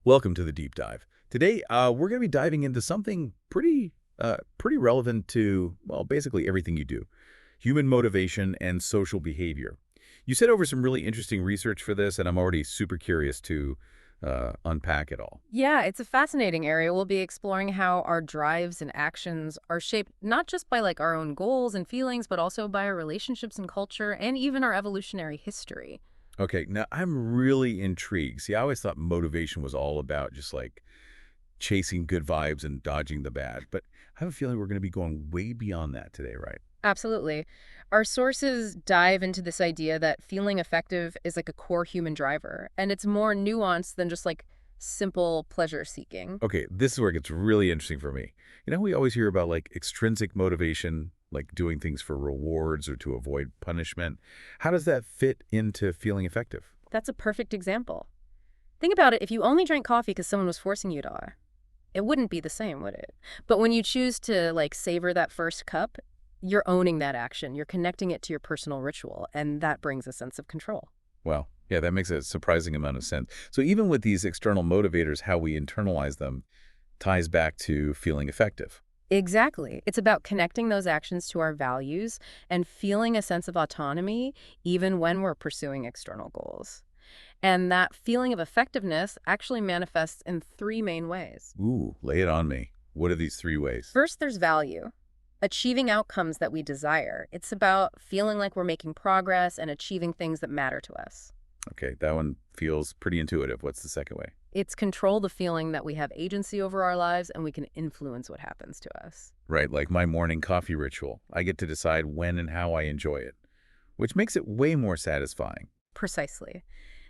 Welcome to the deep dive. Today, we're going to be diving into something pretty relevant to, well, basically everything you do: human motivation and social behavior. You sent over some really interesting research for this, and I'm already super curious to unpack it all. Yeah, it's a fascinating area. We'll be exploring how our drives and actions are shaped not just by our own goals and feelings, but also by our relationships and culture and even our evolutionary history. Okay, now I'm really intrigued. See, I always thought motivation was all about just like chasing good vibes and dodging the bad, but I have a feeling we're going to be going way beyond that today, right? Absolutely. Our sources dive into this idea that feeling effective is like a core human driver, and it's more nuanced than just simple pleasure seeking. Okay, this is where it gets really interesting for me. We always hear about like extrinsic motivation, like doing things for rewards or to avoid punishment. How does that fit into feeling effective? That's a perfect example. Think about it, if you only drank coffee because someone was forcing you to, it wouldn't be the same, would it? But when you choose to savor that first cup, you're owning that action. You're connecting it to your personal ritual, and that brings a sense of control. Well, yeah, that makes a surprising amount of sense. So even with these external motivators, how we internalize them ties back to feeling effective. Exactly. It's about connecting those actions to our values and feeling a sense of autonomy even when we're pursuing external goals. And that feeling of effectiveness actually manifests in three main ways. Ooh, lay it on me. What are these three ways? First, there's value. Achieving outcomes that we desire. It's about feeling like we're making progress and achieving things that matter to us. Okay, that one feels pretty intuitive. What's the second way? It's control, the feeling that we have agency over our lives and we can influence what happens to us. Right, like my morning coffee ritual. I get to decide when and how I enjoy it, which makes it way more satisfying. Precisely.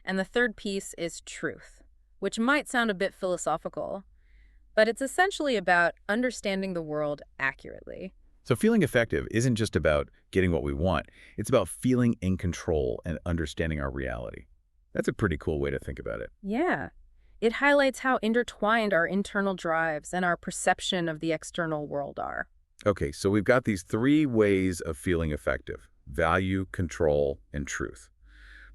And the third piece is truth, which might sound a bit philosophical, but it's essentially about understanding the world accurately. So feeling effective isn't just about getting what we want. It's about feeling in control and understanding our reality. That's a pretty cool way to think about it. Yeah. It highlights how intertwined our internal drives and our perception of the external world are. Okay, so we've got these three ways of feeling effective: value, control, and truth.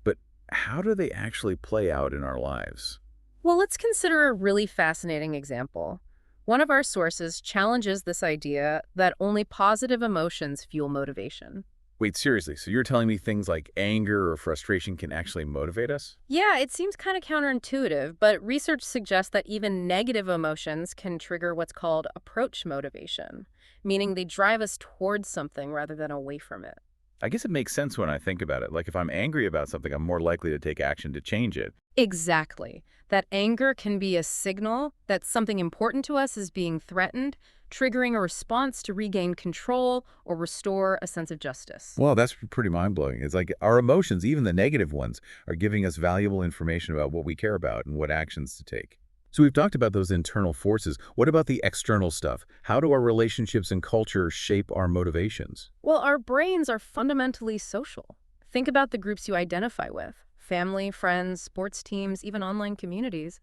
But how do they actually play out in our lives? Well, let's consider a really fascinating example. One of our sources challenges this idea that only positive emotions fuel motivation. Wait, seriously, so you're telling me things like anger or frustration can actually motivate us? Yeah, it seems kind of counterintuitive, but research suggests that even negative emotions can trigger what's called approach motivation, meaning they drive us towards something rather than away from it. I guess it makes sense when I think about it. Like if I'm angry about something, I'm more likely to take action to change it. Exactly. That anger can be a signal that something important to us is being threatened, triggering a response to regain control or restore a sense of justice. Well, that's pretty mind-blowing. It's like our emotions, even the negative ones, are giving us valuable information about what we care about and what actions to take. So we've talked about those internal forces. What about the external stuff? How do our relationships and culture shape our motivations? Well, our brains are fundamentally social. Think about the groups you identify with: family, friends, sports teams, even online communities.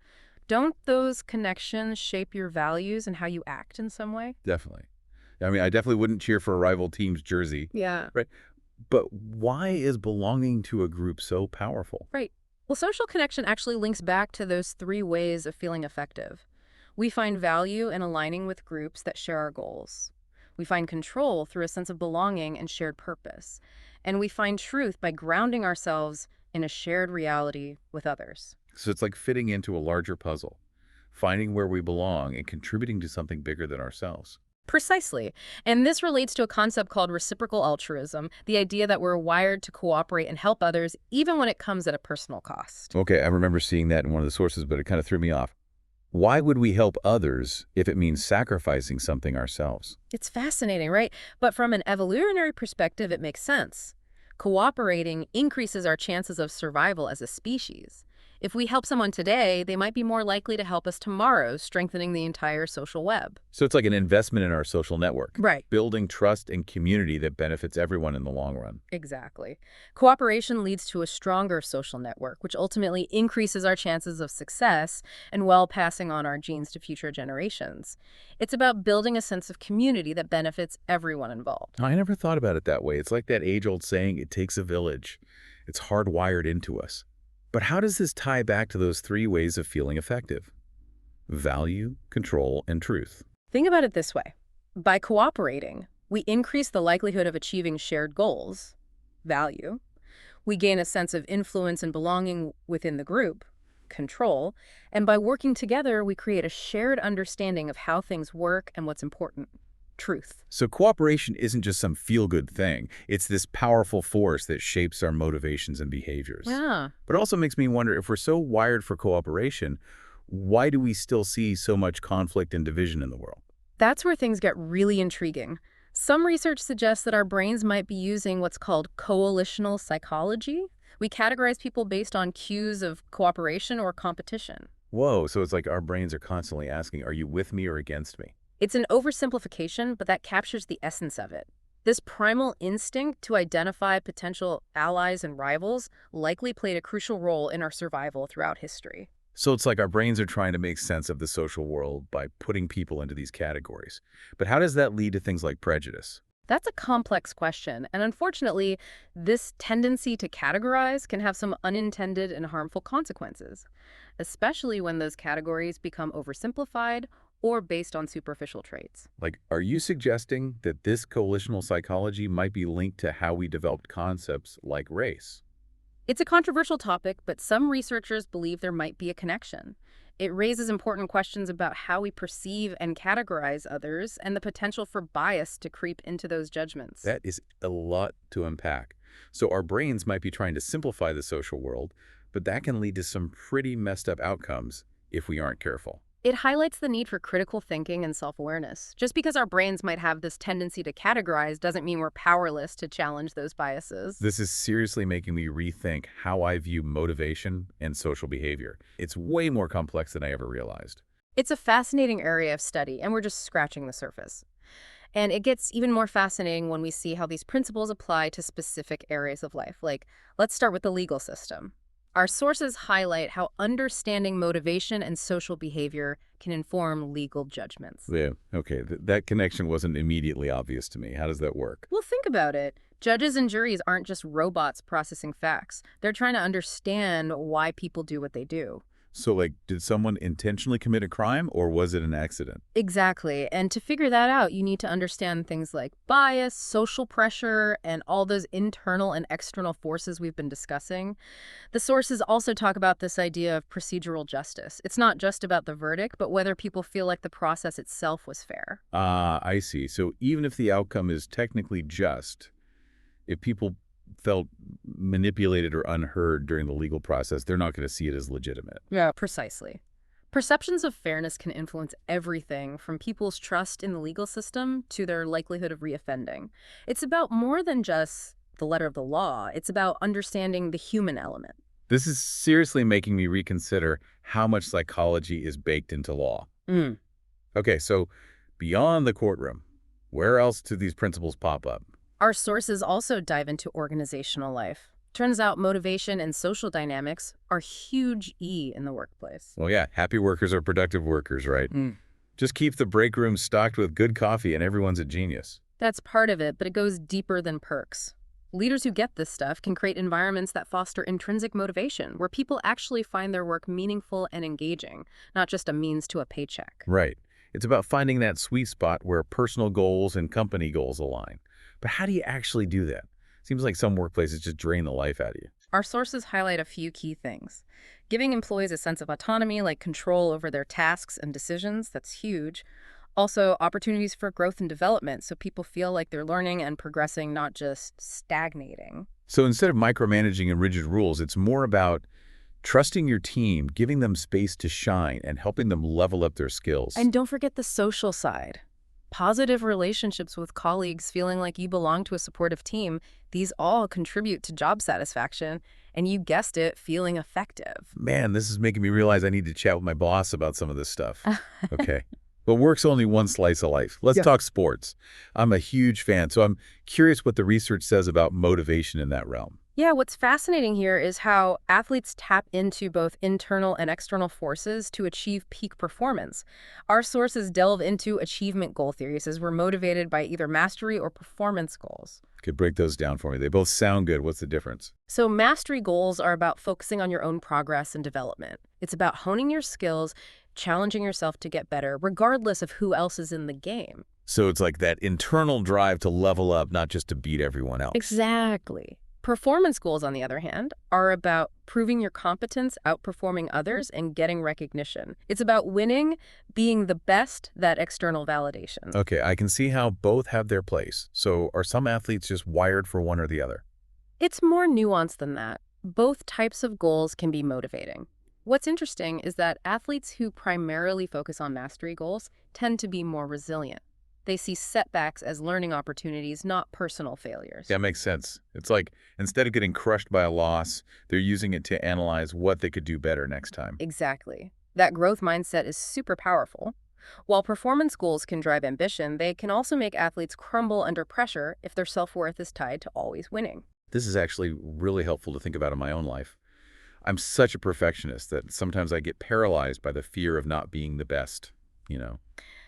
Don't those connections shape your values and how you act in some way? Definitely. I mean, I definitely wouldn't cheer for a rival team's jersey, Yeah. right? But why is belonging to a group so powerful? Right. Well, social connection actually links back to those three ways of feeling effective. We find value in aligning with groups that share our goals. We find control through a sense of belonging and shared purpose. And we find truth by grounding ourselves in a shared reality with others. So it's like fitting into a larger puzzle, finding where we belong and contributing to something bigger than ourselves. Precisely. And this relates to a concept called reciprocal altruism, the idea that we're wired to cooperate and help others, even when it comes at a personal cost. Okay, I remember seeing that in one of the sources, but it kind of threw me off. Why would we help others if it means sacrificing something ourselves? It's fascinating, right? But from an evolutionary perspective, it makes sense. Cooperating increases our chances of survival as a species. If we help someone today, they might be more likely to help us tomorrow, strengthening the entire social web. So it's like an investment in our social network, Right. building trust and community that benefits everyone in the long run. Exactly. Cooperation leads to a stronger social network, which ultimately increases our chances of success and well passing on our genes to future generations. It's about building a sense of community that benefits everyone involved. I never thought about it that way. It's like that age-old saying, it takes a village. It's hardwired into us. But how does this tie back to those three ways of feeling effective? Value, control, and truth. Think about it this way. By cooperating, we increase the likelihood of achieving shared goals, value. We gain a sense of influence and belonging within the group, control. And by working together, we create a shared understanding of how things work and what's important, truth. So cooperation isn't just some feel-good thing. It's this powerful force that shapes our motivations and behaviors. Yeah. But it also makes me wonder, if we're so wired for cooperation, why do we still see so much conflict and division in the world? That's where things get really intriguing. Some research suggests that our brains might be using what's called coalitional psychology. We categorize people based on cues of cooperation or competition. Whoa, so it's like our brains are constantly asking, are you with me or against me? It's an oversimplification, but that captures the essence of it. This primal instinct to identify potential allies and rivals likely played a crucial role in our survival throughout history. So it's like our brains are trying to make sense of the social world by putting people into these categories. But how does that lead to things like prejudice? That's a complex question, and unfortunately, this tendency to categorize can have some unintended and harmful consequences, especially when those categories become oversimplified or based on superficial traits. Like, are you suggesting that this coalitional psychology might be linked to how we developed concepts like race? It's a controversial topic, but some researchers believe there might be a connection. It raises important questions about how we perceive and categorize others and the potential for bias to creep into those judgments. That is a lot to unpack. So our brains might be trying to simplify the social world, but that can lead to some pretty messed up outcomes if we aren't careful. It highlights the need for critical thinking and self-awareness. Just because our brains might have this tendency to categorize doesn't mean we're powerless to challenge those biases. This is seriously making me rethink how I view motivation and social behavior. It's way more complex than I ever realized. It's a fascinating area of study, and we're just scratching the surface. And it gets even more fascinating when we see how these principles apply to specific areas of life. Like, let's start with the legal system. Our sources highlight how understanding motivation and social behavior can inform legal judgments. Yeah, okay, that connection wasn't immediately obvious to me. How does that work? Well, think about it. Judges and juries aren't just robots processing facts. They're trying to understand why people do what they do. So, like, did someone intentionally commit a crime, or was it an accident? Exactly. And to figure that out, you need to understand things like bias, social pressure, and all those internal and external forces we've been discussing. The sources also talk about this idea of procedural justice. It's not just about the verdict, but whether people feel like the process itself was fair. Ah, I see. So even if the outcome is technically just, if people felt manipulated or unheard during the legal process, they're not going to see it as legitimate. Yeah, precisely. Perceptions of fairness can influence everything from people's trust in the legal system to their likelihood of reoffending. It's about more than just the letter of the law. It's about understanding the human element. This is seriously making me reconsider how much psychology is baked into law. Mm. Okay, so beyond the courtroom, where else do these principles pop up? Our sources also dive into organizational life. Turns out motivation and social dynamics are huge in the workplace. Well, yeah, happy workers are productive workers, right? Mm. Just keep the break room stocked with good coffee and everyone's a genius. That's part of it, but it goes deeper than perks. Leaders who get this stuff can create environments that foster intrinsic motivation, where people actually find their work meaningful and engaging, not just a means to a paycheck. Right. It's about finding that sweet spot where personal goals and company goals align. But how do you actually do that? Seems like some workplaces just drain the life out of you. Our sources highlight a few key things. Giving employees a sense of autonomy, like control over their tasks and decisions, that's huge. Also, opportunities for growth and development, so people feel like they're learning and progressing, not just stagnating. So instead of micromanaging and rigid rules, it's more about trusting your team, giving them space to shine, and helping them level up their skills. And don't forget the social side. Positive relationships with colleagues, feeling like you belong to a supportive team, these all contribute to job satisfaction, and you guessed it, feeling effective. Man, this is making me realize I need to chat with my boss about some of this stuff. Okay. But work's only one slice of life. Let's talk sports. I'm a huge fan, so I'm curious what the research says about motivation in that realm. Yeah, what's fascinating here is how athletes tap into both internal and external forces to achieve peak performance. Our sources delve into achievement goal theories as we're motivated by either mastery or performance goals. Could break those down for me. They both sound good. What's the difference? So mastery goals are about focusing on your own progress and development. It's about honing your skills, challenging yourself to get better, regardless of who else is in the game. So it's like that internal drive to level up, not just to beat everyone else. Exactly. Performance goals, on the other hand, are about proving your competence, outperforming others, and getting recognition. It's about winning, being the best, that external validation. Okay, I can see how both have their place. So are some athletes just wired for one or the other? It's more nuanced than that. Both types of goals can be motivating. What's interesting is that athletes who primarily focus on mastery goals tend to be more resilient. They see setbacks as learning opportunities, not personal failures. That makes sense. It's like instead of getting crushed by a loss, they're using it to analyze what they could do better next time. Exactly. That growth mindset is super powerful. While performance goals can drive ambition, they can also make athletes crumble under pressure if their self-worth is tied to always winning. This is actually really helpful to think about in my own life. I'm such a perfectionist that sometimes I get paralyzed by the fear of not being the best, you know.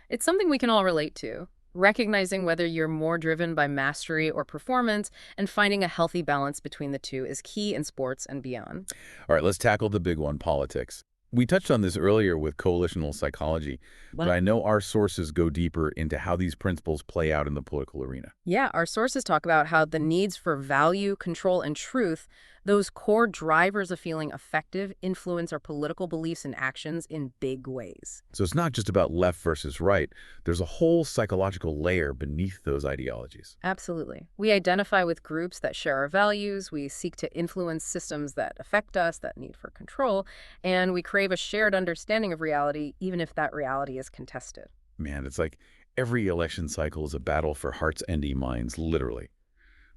It's something we can all relate to. Recognizing whether you're more driven by mastery or performance and finding a healthy balance between the two is key in sports and beyond. All right, let's tackle the big one, politics. We touched on this earlier with coalitional psychology, but I know our sources go deeper into how these principles play out in the political arena. Yeah, our sources talk about how the needs for value, control, and truth, those core drivers of feeling effective, influence our political beliefs and actions in big ways. So it's not just about left versus right. There's a whole psychological layer beneath those ideologies. Absolutely. We identify with groups that share our values, we seek to influence systems that affect us, that need for control, and we crave a shared understanding of reality, even if that reality is contested. Man, it's like every election cycle is a battle for hearts and minds, literally.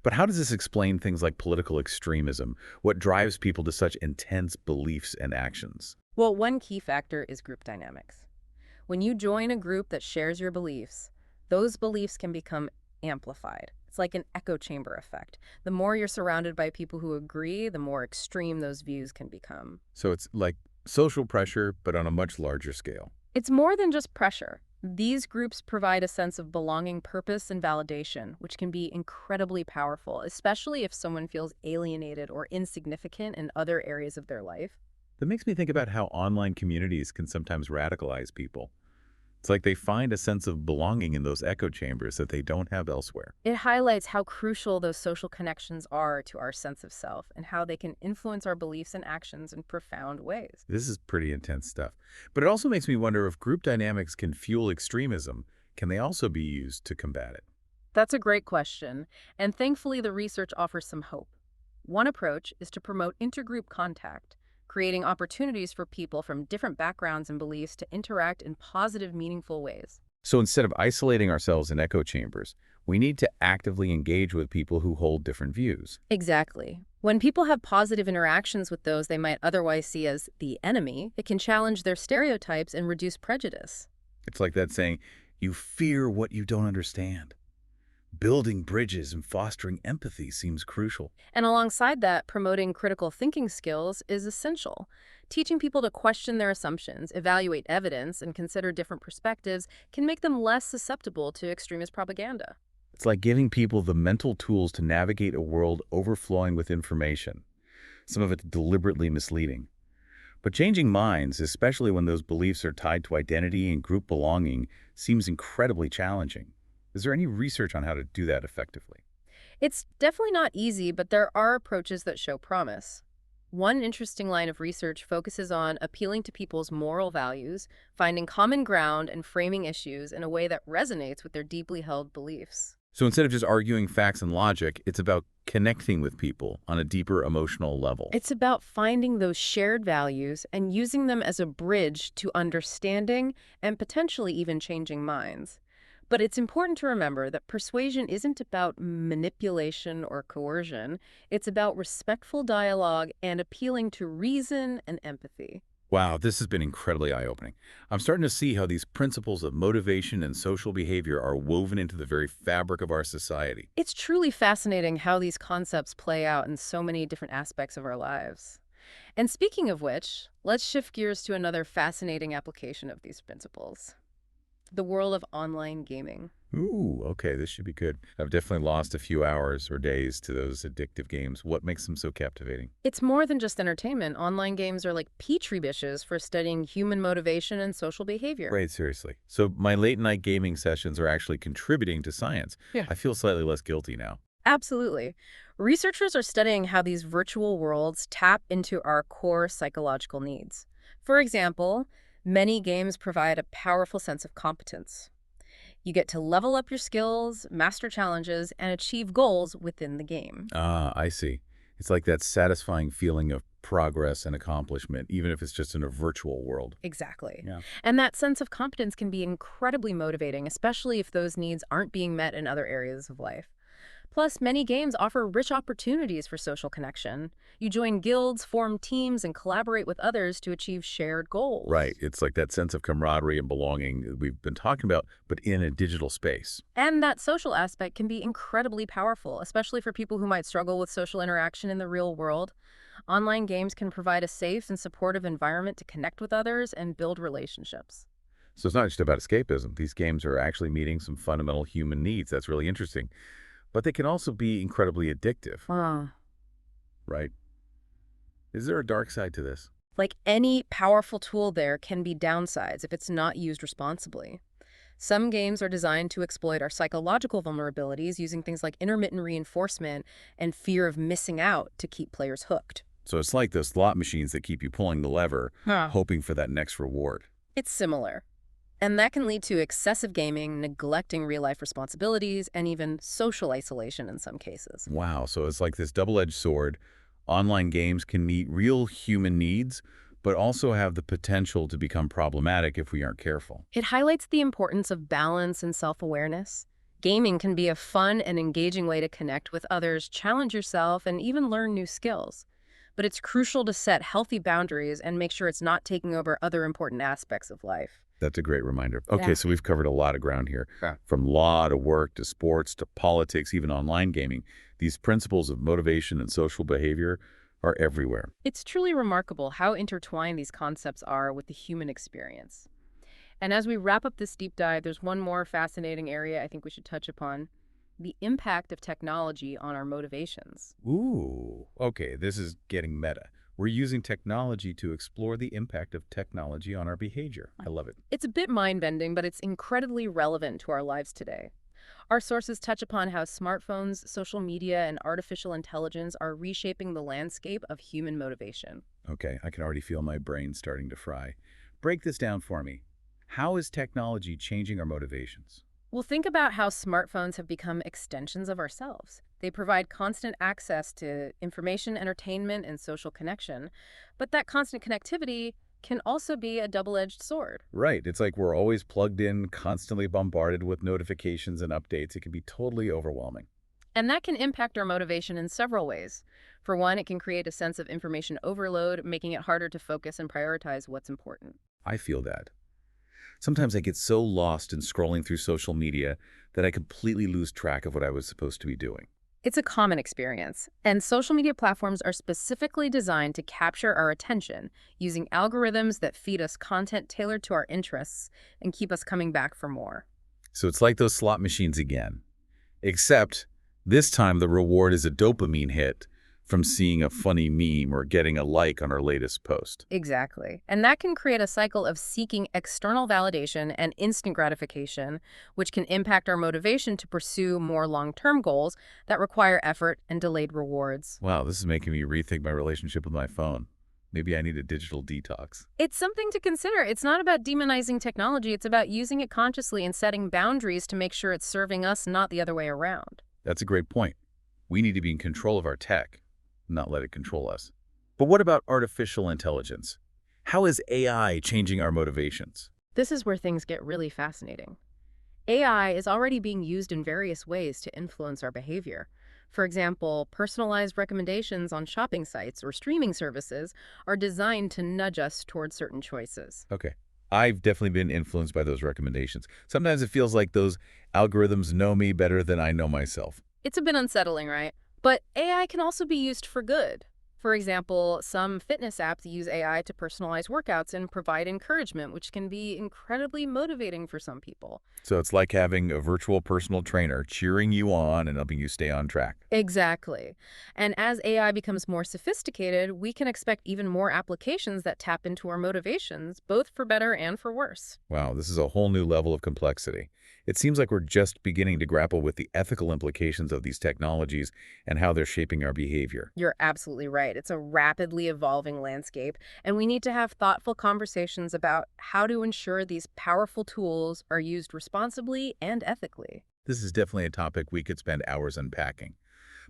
But how does this explain things like political extremism? What drives people to such intense beliefs and actions? Well, one key factor is group dynamics. When you join a group that shares your beliefs, those beliefs can become amplified. It's like an echo chamber effect. The more you're surrounded by people who agree, the more extreme those views can become. So it's like social pressure, but on a much larger scale. It's more than just pressure. These groups provide a sense of belonging, purpose, and validation, which can be incredibly powerful, especially if someone feels alienated or insignificant in other areas of their life. That makes me think about how online communities can sometimes radicalize people. It's like they find a sense of belonging in those echo chambers that they don't have elsewhere. It highlights how crucial those social connections are to our sense of self and how they can influence our beliefs and actions in profound ways. This is pretty intense stuff. But it also makes me wonder if group dynamics can fuel extremism. Can they also be used to combat it? That's a great question, and thankfully the research offers some hope. One approach is to promote intergroup contact, creating opportunities for people from different backgrounds and beliefs to interact in positive, meaningful ways. So instead of isolating ourselves in echo chambers, we need to actively engage with people who hold different views. Exactly. When people have positive interactions with those they might otherwise see as the enemy, it can challenge their stereotypes and reduce prejudice. It's like that saying, you fear what you don't understand. Building bridges and fostering empathy seems crucial. And alongside that, promoting critical thinking skills is essential. Teaching people to question their assumptions, evaluate evidence, and consider different perspectives can make them less susceptible to extremist propaganda. It's like giving people the mental tools to navigate a world overflowing with information, some of it deliberately misleading. But changing minds, especially when those beliefs are tied to identity and group belonging, seems incredibly challenging. Is there any research on how to do that effectively? It's definitely not easy, but there are approaches that show promise. One interesting line of research focuses on appealing to people's moral values, finding common ground, and framing issues in a way that resonates with their deeply held beliefs. So instead of just arguing facts and logic, it's about connecting with people on a deeper emotional level. It's about finding those shared values and using them as a bridge to understanding and potentially even changing minds. But it's important to remember that persuasion isn't about manipulation or coercion. It's about respectful dialogue and appealing to reason and empathy. Wow, this has been incredibly eye-opening. I'm starting to see how these principles of motivation and social behavior are woven into the very fabric of our society. It's truly fascinating how these concepts play out in so many different aspects of our lives. And speaking of which, let's shift gears to another fascinating application of these principles: the world of online gaming. Ooh, okay, this should be good. I've definitely lost a few hours or days to those addictive games. What makes them so captivating? It's more than just entertainment. Online games are like petri dishes for studying human motivation and social behavior. Right, seriously. So my late night gaming sessions are actually contributing to science. Yeah. I feel slightly less guilty now. Absolutely. Researchers are studying how these virtual worlds tap into our core psychological needs. For example, many games provide a powerful sense of competence. You get to level up your skills, master challenges, and achieve goals within the game. Ah, I see. It's like that satisfying feeling of progress and accomplishment, even if it's just in a virtual world. Exactly. Yeah. And that sense of competence can be incredibly motivating, especially if those needs aren't being met in other areas of life. Plus, many games offer rich opportunities for social connection. You join guilds, form teams, and collaborate with others to achieve shared Right. goals. It's like that sense of camaraderie and belonging that we've been talking about, but in a digital space. And that social aspect can be incredibly powerful, especially for people who might struggle with social interaction in the real world. Online games can provide a safe and supportive environment to connect with others and build relationships. So it's not just about escapism. These games are actually meeting some fundamental human needs. That's really interesting. But they can also be incredibly addictive, Ah. right? Is there a dark side to this? Like any powerful tool, there can be downsides if it's not used responsibly. Some games are designed to exploit our psychological vulnerabilities using things like intermittent reinforcement and fear of missing out to keep players hooked. So it's like those slot machines that keep you pulling the lever, Huh. hoping for that next reward. It's similar. And that can lead to excessive gaming, neglecting real-life responsibilities, and even social isolation in some cases. Wow, so it's like this double-edged sword. Online games can meet real human needs, but also have the potential to become problematic if we aren't careful. It highlights the importance of balance and self-awareness. Gaming can be a fun and engaging way to connect with others, challenge yourself, and even learn new skills. But it's crucial to set healthy boundaries and make sure it's not taking over other important aspects of life. That's a great reminder. Okay, Yeah. so we've covered a lot of ground here, Yeah. from law to work to sports to politics, even online gaming. These principles of motivation and social behavior are everywhere. It's truly remarkable how intertwined these concepts are with the human experience. And as we wrap up this deep dive, there's one more fascinating area I think we should touch upon: the impact of technology on our motivations. Ooh, okay, this is getting meta. We're using technology to explore the impact of technology on our behavior. I love it. It's a bit mind-bending, but it's incredibly relevant to our lives today. Our sources touch upon how smartphones, social media, and artificial intelligence are reshaping the landscape of human motivation. Okay, I can already feel my brain starting to fry. Break this down for me. How is technology changing our motivations? Well, think about how smartphones have become extensions of ourselves. They provide constant access to information, entertainment, and social connection. But that constant connectivity can also be a double-edged sword. Right, it's like we're always plugged in, constantly bombarded with notifications and updates. It can be totally overwhelming. And that can impact our motivation in several ways. For one, it can create a sense of information overload, making it harder to focus and prioritize what's important. I feel that. Sometimes I get so lost in scrolling through social media that I completely lose track of what I was supposed to be doing. It's a common experience, and social media platforms are specifically designed to capture our attention, using algorithms that feed us content tailored to our interests and keep us coming back for more. So it's like those slot machines again. Except this time the reward is a dopamine hit from seeing a funny meme or getting a like on our latest post. Exactly. And that can create a cycle of seeking external validation and instant gratification, which can impact our motivation to pursue more long-term goals that require effort and delayed rewards. Wow, this is making me rethink my relationship with my phone. Maybe I need a digital detox. It's something to consider. It's not about demonizing technology. It's about using it consciously and setting boundaries to make sure it's serving us, not the other way around. That's a great point. We need to be in control of our tech, not let it control us. But what about artificial intelligence? How is AI changing our motivations? This is where things get really fascinating. AI is already being used in various ways to influence our behavior. For example, personalized recommendations on shopping sites or streaming services are designed to nudge us towards certain choices. Okay. I've definitely been influenced by those recommendations. Sometimes it feels like those algorithms know me better than I know myself. It's a bit unsettling, right? But AI can also be used for good. For example, some fitness apps use AI to personalize workouts and provide encouragement, which can be incredibly motivating for some people. So it's like having a virtual personal trainer cheering you on and helping you stay on track. Exactly. And as AI becomes more sophisticated, we can expect even more applications that tap into our motivations, both for better and for worse. Wow, this is a whole new level of complexity. It seems like we're just beginning to grapple with the ethical implications of these technologies and how they're shaping our behavior. You're absolutely right. It's a rapidly evolving landscape, and we need to have thoughtful conversations about how to ensure these powerful tools are used responsibly and ethically. This is definitely a topic we could spend hours unpacking.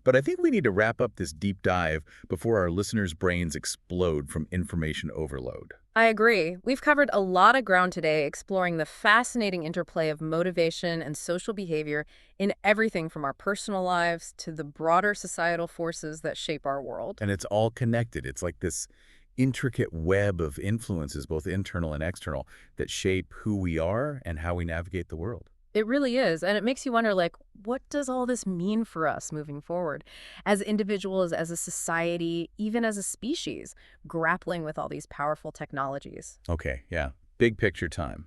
But I think we need to wrap up this deep dive before our listeners' brains explode from information overload. I agree. We've covered a lot of ground today exploring the fascinating interplay of motivation and social behavior in everything from our personal lives to the broader societal forces that shape our world. And it's all connected. It's like this intricate web of influences, both internal and external, that shape who we are and how we navigate the world. It really is. And it makes you wonder, like, what does all this mean for us moving forward? As individuals, as a society, even as a species, grappling with all these powerful technologies. Okay, yeah. Big picture time.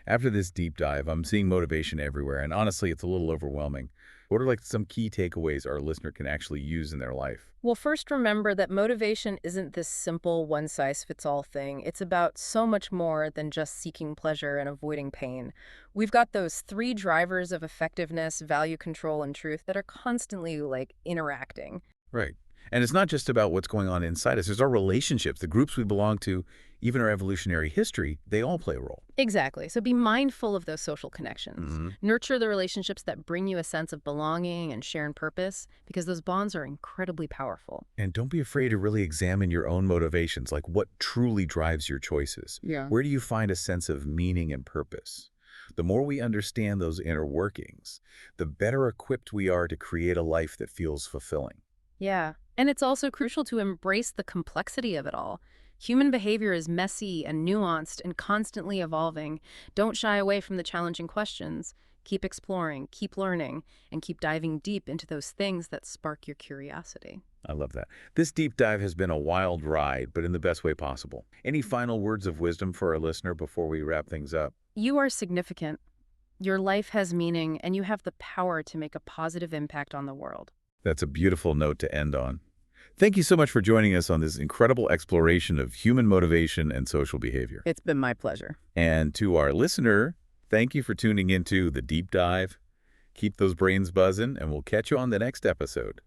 After this deep dive, I'm seeing motivation everywhere, and honestly, it's a little overwhelming. What are like some key takeaways our listener can actually use in their life? Well, first remember that motivation isn't this simple one-size-fits-all thing. It's about so much more than just seeking pleasure and avoiding pain. We've got those three drivers of effectiveness, value control, and truth that are constantly, like, interacting. Right. And it's not just about what's going on inside us. There's our relationships, the groups we belong to, even our evolutionary history, they all play a role. Exactly. So be mindful of those social connections. Hmm. Nurture the relationships that bring you a sense of belonging and shared purpose, because those bonds are incredibly powerful. And don't be afraid to really examine your own motivations, like what truly drives your choices. Yeah. Where do you find a sense of meaning and purpose? The more we understand those inner workings, the better equipped we are to create a life that feels fulfilling. Yeah. And it's also crucial to embrace the complexity of it all. Human behavior is messy and nuanced and constantly evolving. Don't shy away from the challenging questions. Keep exploring, keep learning, and keep diving deep into those things that spark your curiosity. I love that. This deep dive has been a wild ride, but in the best way possible. Any final words of wisdom for our listener before we wrap things up? You are significant. Your life has meaning, and you have the power to make a positive impact on the world. That's a beautiful note to end on. Thank you so much for joining us on this incredible exploration of human motivation and social behavior. It's been my pleasure. And to our listener, thank you for tuning into The Deep Dive. Keep those brains buzzing, and we'll catch you on the next episode.